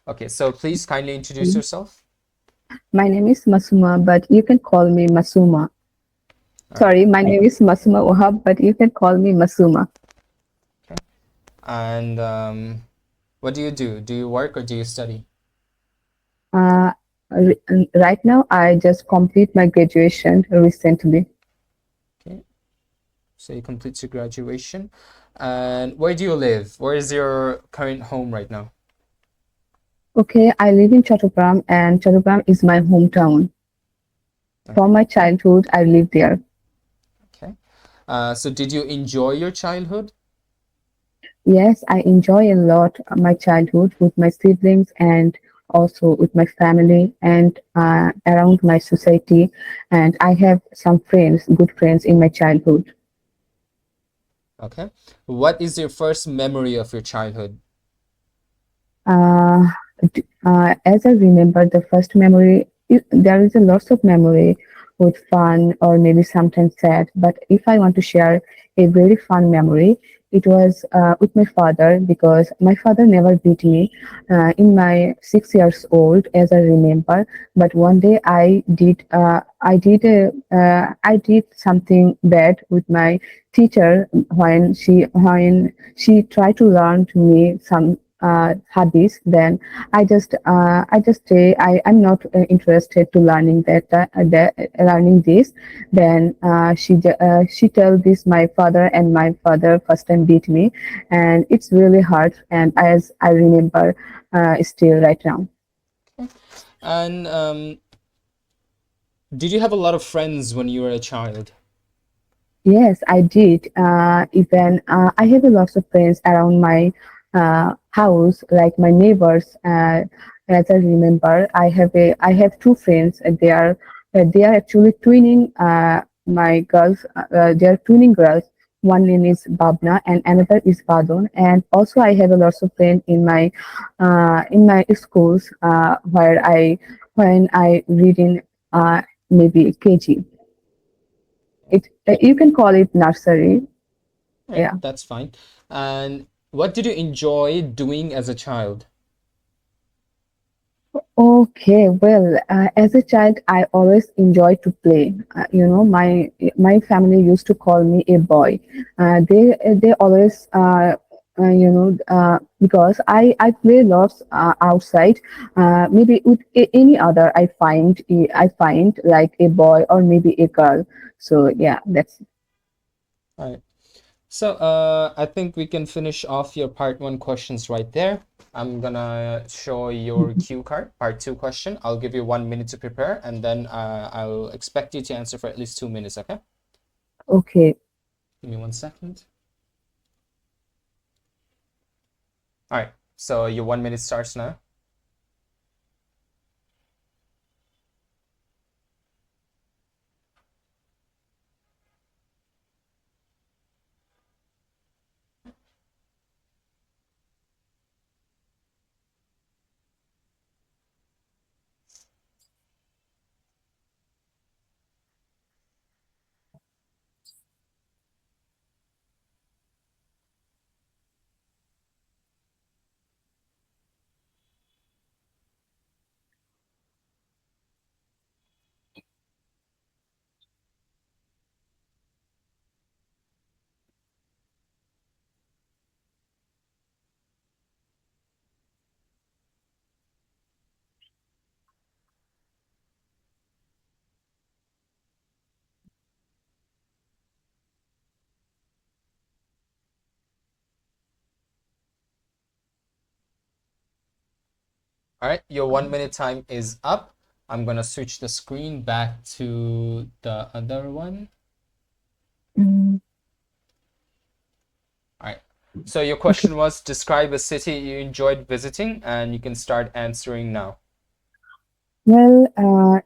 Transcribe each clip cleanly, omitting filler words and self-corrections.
Okay, so please kindly introduce yourself. My name is Masuma, but you can call me Masuma. All right. Sorry, my name is Masuma Wahab, but you can call me Masuma. Okay. And what do you do? Do you work or do you study? Uh, right now, I just complete my graduation recently. Okay. So you complete your graduation. And where do you live? Where is your current home right now? Okay, I live in Chattogram, and Chattogram is my hometown. From Okay. my childhood, I live there. Okay. So did you enjoy your childhood? Yes, I enjoy a lot my childhood with my siblings and also with my family and around my society. And I have some friends, good friends in my childhood. Okay. What is your first memory of your childhood? Uh, as I remember, the first memory, there is a lots of memory with fun or maybe sometimes sad. But if I want to share a very fun memory, it was with my father because my father never beat me in my 6 years old, as I remember. But one day I did something bad with my teacher when she tried to learn to me some hobbies. Then I just say I'm not interested to learning learning this. Then she tell this my father, and my father first time beat me, and it's really hard. And as I remember, still right now. And did you have a lot of friends when you were a child? Yes, I did. Even I have a lot of friends around my house, like my neighbors. As I remember, I have two friends. They are actually twinning. My girls, they are twinning girls. One name is Babna and another is Badon. And also, I have a lot of friends in my schools where I when I read in maybe KG. It you can call it nursery. All right, Yeah. that's fine. And what did you enjoy doing as a child? Okay. Well, as a child, I always enjoyed to play. My family used to call me a boy. They always because I play lots outside. Maybe with any other, I find like a boy or maybe a girl. So yeah, that's All right. So, I think we can finish off your part one questions right there. I'm gonna show your cue card, part two question. I'll give you 1 minute to prepare, and then I'll expect you to answer for at least 2 minutes, okay? okay. Give me 1 second. All right, so your 1 minute starts now. All right, your 1 minute time is up. I'm gonna switch the screen back to the other one. Mm, All right. So your okay. question was describe a city you enjoyed visiting, and you can start answering now. Well,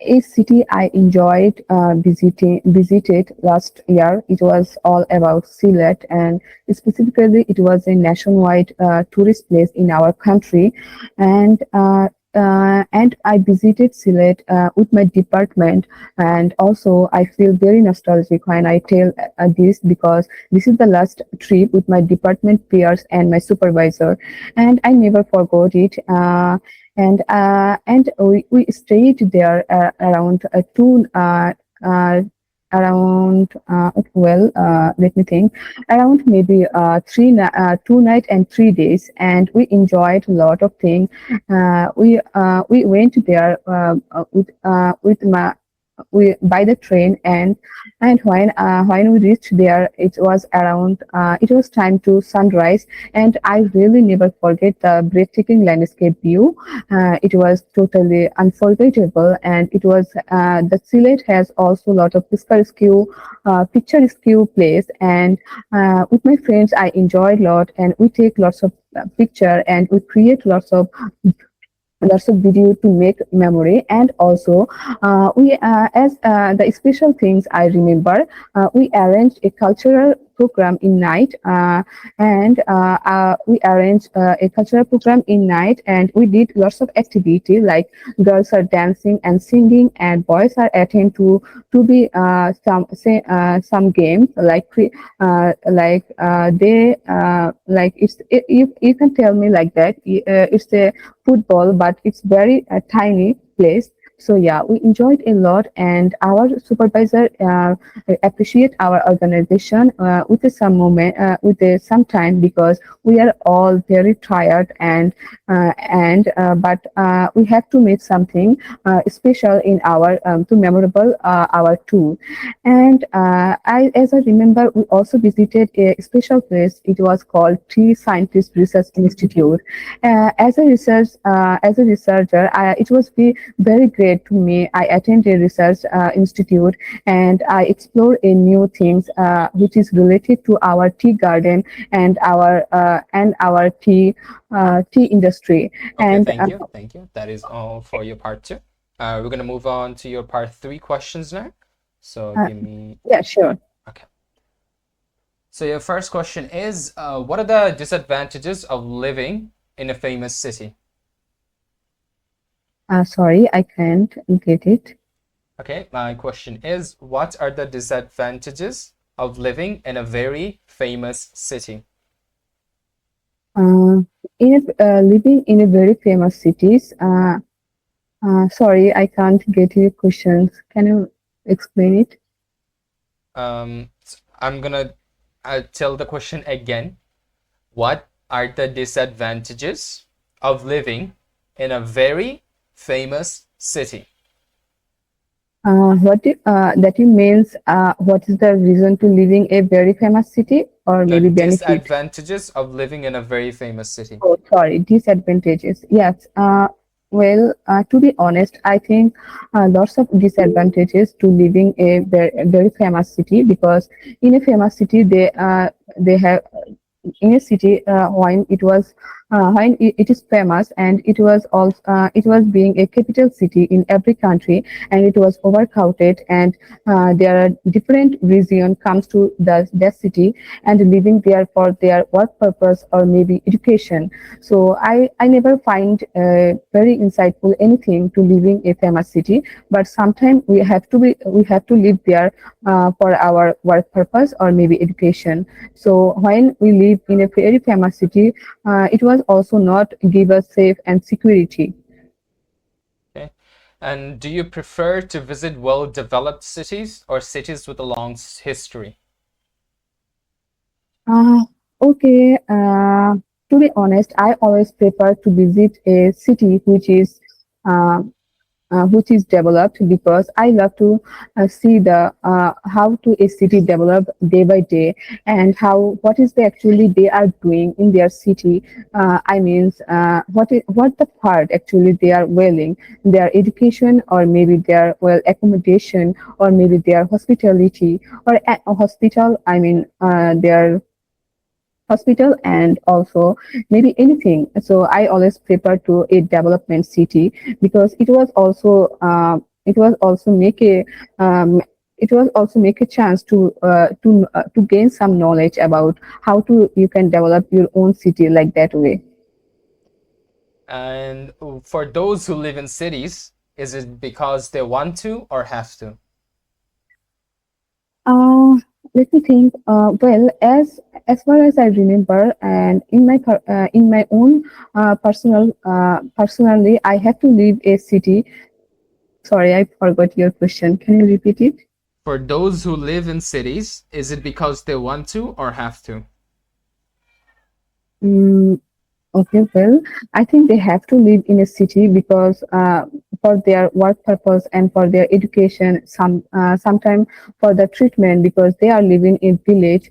a city I enjoyed visited last year. It was all about Sylhet, and specifically, it was a nationwide tourist place in our country. And and I visited Sylhet with my department, and also I feel very nostalgic when I tell this because this is the last trip with my department peers and my supervisor, and I never forgot it. And we stayed there around uh, around well let me think, around maybe 2 night and 3 days, and we enjoyed a lot of things. We went there with my we by the train, and when we reached there, it was time to sunrise, and I really never forget the breathtaking landscape view. It was totally unforgettable, and it was the Sylhet has also a lot of picturesque place, and with my friends I enjoyed a lot, and we take lots of picture, and we create lots of video to make memory. And also we as the special things I remember, we arranged a cultural program in night, and we arranged a cultural program in night, and we did lots of activity like girls are dancing and singing, and boys are attend to be some games like they like you can tell me like that, it's a football, but it's very tiny place. So yeah, we enjoyed a lot, and our supervisor appreciate our organization with some moment, with some time, because we are all very tired, and but we have to make something special in our to memorable our tour. And as I remember, we also visited a special place. It was called Tree Scientist Research Institute. As a researcher, it was very great to me. I attended a research institute, and I explored a new things which is related to our tea garden and our tea industry. Okay, And thank you. Thank you. That is all for your part two. We're gonna move on to your part three questions now. So uh, give me, yeah, sure. okay. So your first question is, what are the disadvantages of living in a famous city? Sorry, I can't get it. Okay, my question is, what are the disadvantages of living in a very famous city? Uh, living in a very famous cities. Sorry, I can't get your questions. Can you explain it? I'm gonna tell the question again. What are the disadvantages of living in a very famous city? That you means what is the reason to living a very famous city, or The maybe benefit? disadvantages of living in a very famous city. Oh, sorry, disadvantages. Yes. Well, to be honest, I think lots of disadvantages to living a very famous city, because in a famous city they have in a city when it is famous, and it was being a capital city in every country, and it was overcrowded, and there are different region comes to that city and living there for their work purpose or maybe education. So I never find very insightful anything to living a famous city, but sometimes we have to live there for our work purpose or maybe education. So when we live in a very famous city, it was also not give us safe and security. Okay. And do you prefer to visit well-developed cities or cities with a long history? Uh, okay, to be honest, I always prefer to visit a city uh, which is developed, because I love to see the how to a city develop day by day, and how what is the actually they are doing in their city. I means what the part actually they are willing, their education, or maybe their well accommodation, or maybe their hospitality, or a hospital. I mean their hospital, and also maybe anything. So I always prefer to a development city, because it was also make a it was also make a chance to gain some knowledge about how to you can develop your own city like that way. And for those who live in cities, is it because they want to or have to? Uh, Let me think. Well, as far as I remember, and in my own personally, I have to leave a city. Sorry, I forgot your question. Can you repeat it? For those who live in cities, is it because they want to or have to? Mm, Okay, well, I think they have to live in a city because for their work purpose and for their education, sometime for the treatment because they are living in village,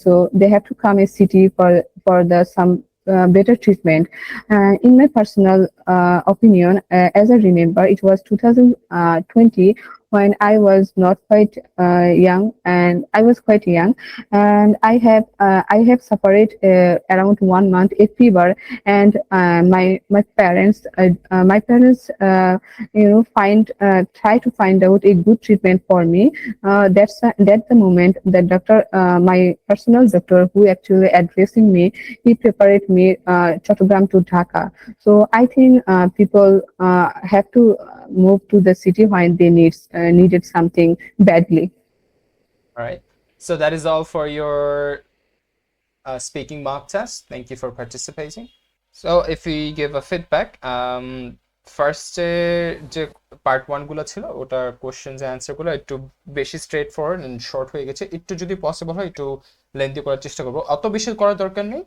so they have to come a city for the some better treatment. In my personal opinion, as I remember, it was 2020 when I was not quite young, and I was quite young, and I have suffered around 1 month a fever, and my parents find try to find out a good treatment for me. That's the moment the doctor, my personal doctor who actually addressing me, he prepared me Chattogram to Dhaka. So I think people have to move to the city when they needed something badly. All right. So that is all for your speaking mock test. Thank you for participating. So if we give a feedback, ফার্স্টে যে part one গুলো ছিল ওটার questions answer গুলো একটু বেশি straight forward and short হয়ে গেছে, একটু যদি পসিবল হয় একটু লেন্থি করার চেষ্টা করবো, অত বেশি করার দরকার নেই।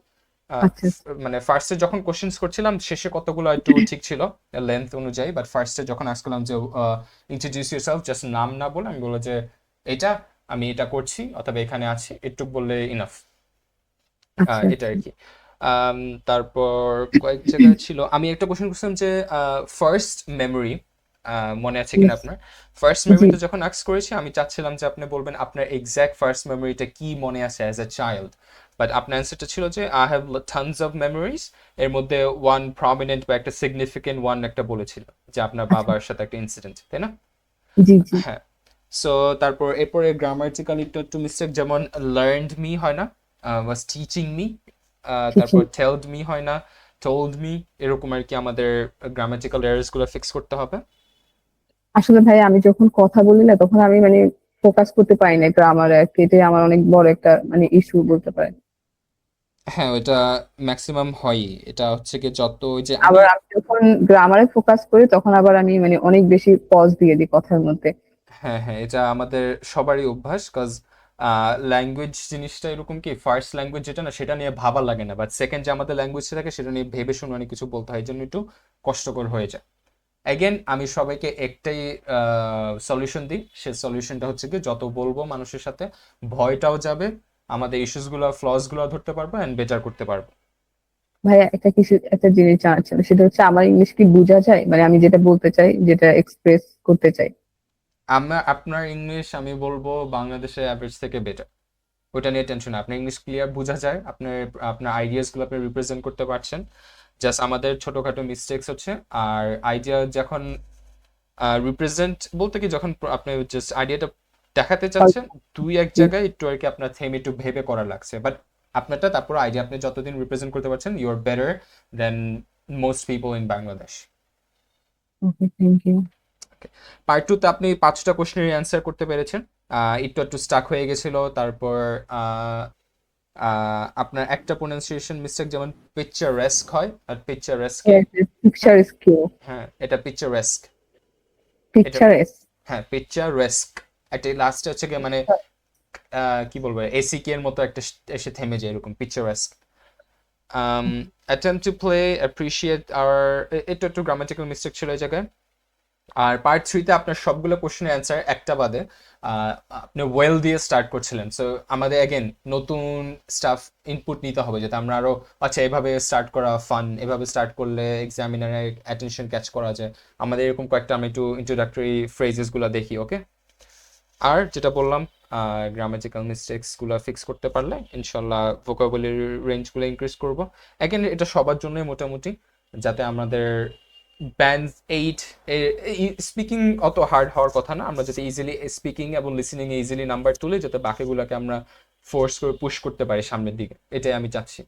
আচ্ছা মানে ফার্স্টে যখন কোশ্চেন্স করছিলাম শেষে কতগুলো একটু ঠিক ছিল লেন্থ অনুযায়ী, বাট ফার্স্টে যখন আজ করলাম যে ইন্ট্রোডিউস ইউরসেলফ, জাস্ট নাম না বলে আমি বলবো যে এটা আমি এটা করছি অথবা এখানে আছি, একটু বললে ইনাফ। আচ্ছা এটা আচ্ছা। আর কি। তারপর কয়েক জায়গায় ছিল, আমি একটা কোশ্চেন করছিলাম যে ফার্স্ট মেমোরি মনে আছে কিনা Yes. আপনার। ফার্স্ট জি মেমোরিতে যখন আক্স করেছি আমি চাচ্ছিলাম যে আপনি বলবেন আপনার এক্স্যাক্ট ফার্স্ট মেমোরিটা কি মনে আছে অ্যাজ এ চাইল্ড, বাট আপনার অ্যান্সারটা ছিল যে I have tonnes of memories, এর মধ্যে ওয়ান প্রমিনেন্ট বা একটা সিগনিফিকেন্ট ওয়ান একটা বলেছিল যে আপনার আচ্ছা বাবার সাথে একটা ইনসিডেন্ট, তাই না? জি জি হ্যাঁ। সো তারপর এরপরে গ্রামাটিক্যাল একটু একটু মিস্টেক, যেমন লার্নড মি হয় না, ওয়াজ টিচিং মি, তারপর ঠিকই। টেলড মি হয় না, টোল্ড মি, এরকম আর কি আমাদের গ্রামাটিক্যাল এরার্স গুলো ফিক্স করতে হবে। আসলে ভাই আমি যখন কথা বলি না তখন আমি মানে ফোকাস করতে পারি না গ্রামারে আর কি, এটাই আমার অনেক বড় একটা মানে ইস্যু বলতে পারেন। হ্যাঁ, ওইটা ম্যাক্সিমাম হয়ই, এটা হচ্ছে কি যত ওই যে আমি। আবার আমি যখন গ্রামারে ফোকাস করি তখন আবার আমি মানে অনেক বেশি পজ দিয়ে দিই কথার মধ্যে। হ্যাঁ হ্যাঁ, এটা আমাদের সবারই অভ্যাস, কজ ল্যাঙ্গুয়েজ জিনিসটা এরকম কি ফার্স্ট ল্যাঙ্গুয়েজ যেটা না সেটা নিয়ে ভাবা লাগে না, বাট সেকেন্ড যে আমাদের ল্যাঙ্গুয়েজটা থাকে সেটা নিয়ে ভেবে শুনে অনেক কিছু বলতে হয়, এই জন্য একটু কষ্টকর হয়ে যায়। অ্যাগেন আমি সবাইকে একটাই সলিউশন দিই, সে সলিউশনটা হচ্ছে কি যত বলবো মানুষের সাথে ভয়টাও যাবে, আমাদের ইস্যুসগুলো ফ্লসগুলো ধরতে পারবো অ্যান্ড বেটার করতে পারবো। ভাইয়া একটা জিনিস জানার ছিল, সেটা হচ্ছে আমার ইংলিশ কি বোঝা যায়, মানে আমি যেটা বলতে চাই, যেটা এক্সপ্রেস করতে চাই। আপনার ইংলিশ আমি বলবো বাংলাদেশের অ্যাভারেজ থেকে বেটার, ওটা নিয়ে টেনশন, আপনার ইংলিশ ক্লিয়ার বোঝা যায়, আপনার আপনার আইডিয়াসগুলো আপনি রিপ্রেজেন্ট করতে পারছেন। জাস্ট আমাদের ছোটোখাটো মিস্টেক্স হচ্ছে, আর আইডিয়া যখন রিপ্রেজেন্ট বলতে কি যখন আপনি জাস্ট আইডিয়াটা দেখাতে চাচ্ছেন দুই এক জি। জায়গায় একটু আর কি আপনার থেমে একটু ভেবে করা লাগছে, বাট আপনারটা তারপর আইডিয়া আপনি যতদিন রিপ্রেজেন্ট করতে পারছেন you are better than most people in Bangladesh. Okay, thank you. Part টুতে আপনি পাঁচটা কোশ্চেনের অ্যান্সার করতে পেরেছেন, একটু একটু স্টাক হয়ে গেছিল, তারপর আপনার একটা প্রোনাউন্সিয়েশন মিস্টেক, যেমন পিকচার রেস্ক হয় আর picture রেস্কে। Yes, yes, picture is cute. হ্যাঁ, এটা পিকচার রেস্ক, এটা Picture is. হ্যাঁ পিকচার রেস্ক, একটা লাস্টে হচ্ছে কি মানে কি বলবো এসিকে এর মতো একটা এসে থেমে যায় এরকম পিকচারেস্ক। attempt to play appreciate our, এটা একটু গ্রামাটিক্যাল মিস্টেক ছিল এই জায়গায়। আর পার্ট থ্রিতে আপনার সবগুলো কোশ্চেনের অ্যান্সার একটা বাদে আহ, আপনি ওয়েল দিয়ে স্টার্ট করছিলেন, সো আমাদের অ্যাগেন নতুন স্টাফ ইনপুট নিতে হবে যাতে আমরা আরো আচ্ছা এভাবে স্টার্ট করা ফান, এভাবে স্টার্ট করলে এক্সামিনারের অ্যাটেনশন ক্যাচ করা যায়, আমাদের এরকম কয়েকটা আমি একটু ইন্ট্রোডাক্টরি ফ্রেজেসগুলো দেখি, ওকে? আর যেটা বললাম গ্রামাটিক্যাল মিস্টেক্সগুলো ফিক্স করতে পারলে ইনশাল্লাহ ভোকাবুলারি রেঞ্জগুলো ইনক্রিজ করবো। অ্যাগেন এটা সবার জন্যই মোটামুটি, যাতে আমাদের ব্যান্ড এইট স্পিকিং অত হার্ড হওয়ার কথা না, আমরা যাতে ইজিলি স্পিকিং এবং লিসেনিং এ ইজিলি নাম্বার তুলে যাতে বাকিগুলোকে আমরা ফোর্স করে পুশ করতে পারি সামনের দিকে, এটাই আমি চাচ্ছি।